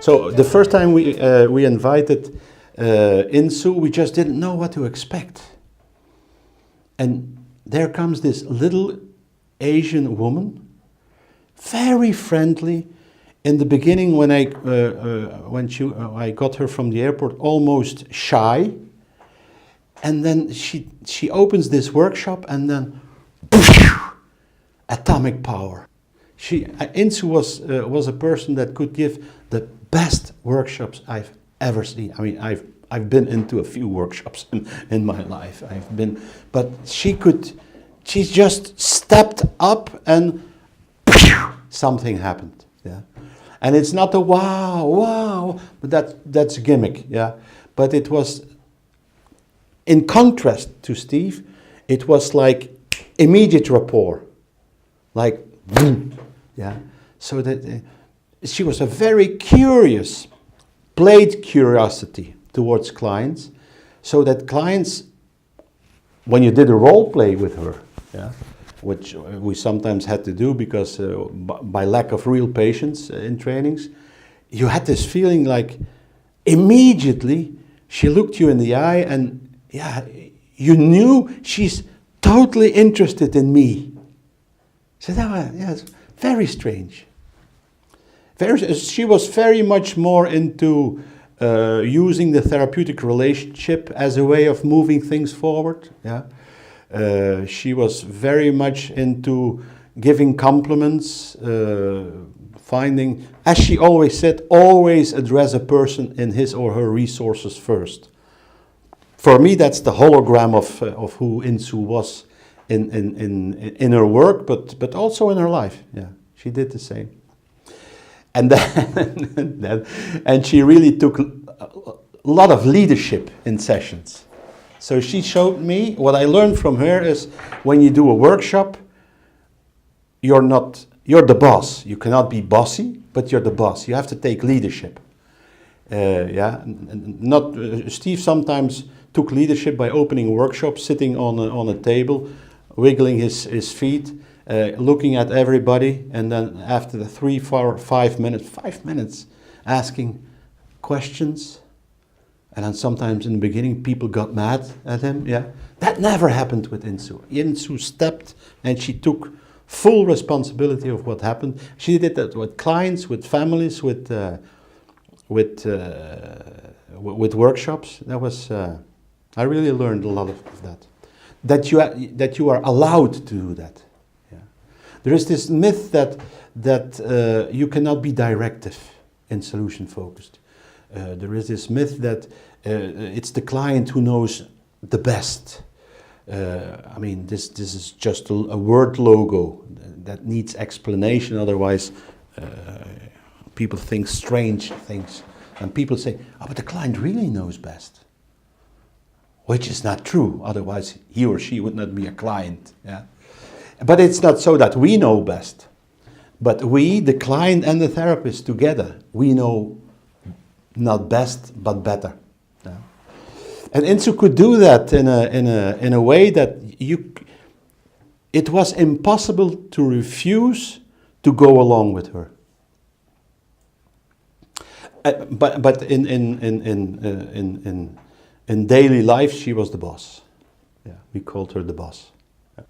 So the first time we invited Insoo, we just didn't know what to expect. And there comes this little Asian woman, very friendly. In the beginning, when I got her from the airport, almost shy. And then she opens this workshop, and then atomic power. Insoo was a person that could give the best workshops I've ever seen. I mean, I've been into a few workshops in my life. But she just stepped up and something happened. Yeah, and it's not a wow, but that's a gimmick. Yeah, but it was, in contrast to Steve, it was like immediate rapport, like boom. Yeah, so that she was a very curious, played curiosity towards clients, so that clients, when you did a role play with her, yeah, which we sometimes had to do because by lack of real patience in trainings, you had this feeling like immediately she looked you in the eye and yeah, you knew she's totally interested in me. So that was, yeah, it's very strange. She was very much more into using the therapeutic relationship as a way of moving things forward. Yeah, she was very much into giving compliments, finding, as she always said, always address a person in his or her resources first. For me, that's the hologram of who Insoo was in her work, but also in her life. Yeah, she did the same. And then and she really took a lot of leadership in sessions. So she showed me, what I learned from her is, when you do a workshop, you're the boss. You cannot be bossy, but you're the boss. You have to take leadership. Yeah, Steve sometimes took leadership by opening workshops, sitting on a table, wiggling his feet, looking at everybody, and then after the 3, 4, 5 minutes, asking questions. And then sometimes in the beginning, people got mad at him. Yeah, that never happened with Insoo. Insoo stepped and she took full responsibility of what happened. She did that with clients, with families, with workshops. That was I really learned a lot of that. That you are allowed to do that. Yeah. There is this myth that you cannot be directive in solution focused. There is this myth that it's the client who knows the best. I mean, this is just a word logo that needs explanation. Otherwise, people think strange things, and people say, "Oh, but the client really knows best," which is not true. Otherwise, he or she would not be a client. Yeah, but it's not so that we know best, but we, the client and the therapist together, we know not best but better. Yeah. And Insoo could do that in a way that it was impossible to refuse to go along with her. But in daily life, she was the boss. Yeah, we called her the boss. Yeah.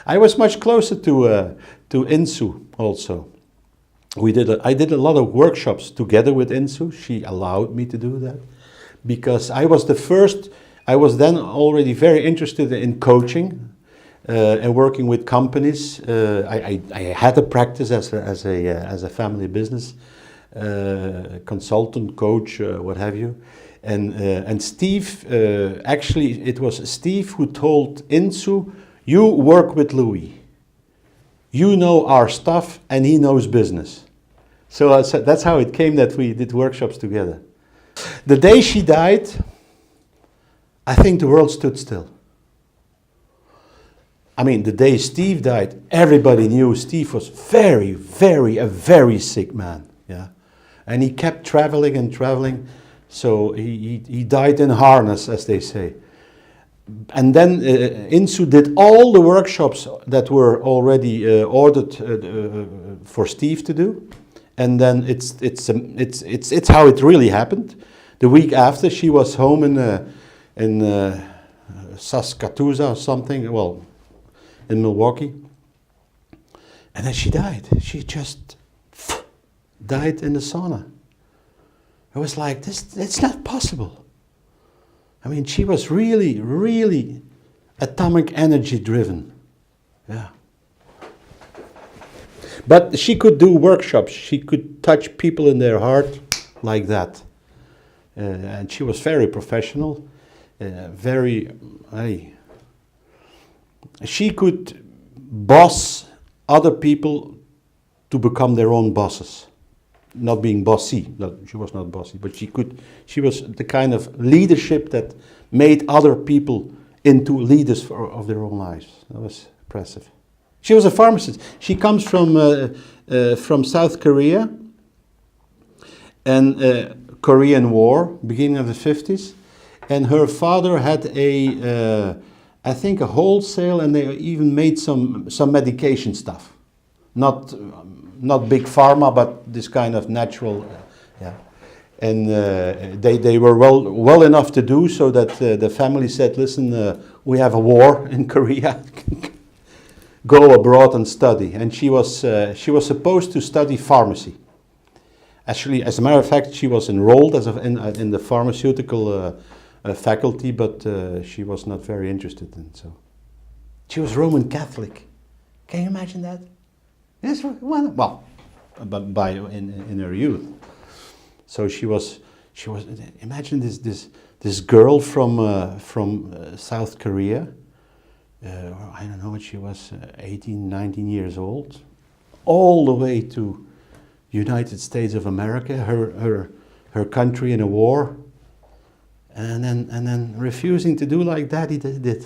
I was much closer to Insoo also. I did a lot of workshops together with Insoo. She allowed me to do that because I was the first. I was then already very interested in coaching and working with companies. I had a practice as a family business consultant, coach, what have you. And Steve, actually, it was Steve who told Insoo, "You work with Louis. You know our stuff, and he knows business." So that's how it came that we did workshops together. The day she died, I think the world stood still. I mean, the day Steve died, everybody knew Steve was a very sick man. Yeah, and he kept traveling and traveling. So he died in harness, as they say. And then Insoo did all the workshops that were already ordered for Steve to do. and then it's how it really happened. The week after, she was home in Saskatoon or something, well, in Milwaukee, and then she died. She just died in the sauna. It was like, this, it's not possible. I mean, she was really, really atomic energy driven. Yeah. But she could do workshops. She could touch people in their heart like that. And she was very professional, she could boss other people to become their own bosses. Not being bossy. No, she was not bossy, but she was the kind of leadership that made other people into leaders of their own lives. That was impressive. She was a pharmacist. She comes from South Korea, and Korean War, beginning of the 50s, and her father had I think a wholesale, and they even made some medication stuff. Not big pharma, but this kind of natural, yeah. And they were well enough to do so that the family said, listen, we have a war in Korea. Go abroad and study. And she was supposed to study pharmacy. Actually, as a matter of fact, she was enrolled in the pharmaceutical faculty, but she was not very interested in. So she was Roman Catholic. Can you imagine that? Yes, well, by in her youth. So she was. Imagine this girl from South Korea. I don't know what she was, 18, 19 years old, all the way to United States of America, her country in a war, and then refusing to do like Daddy did.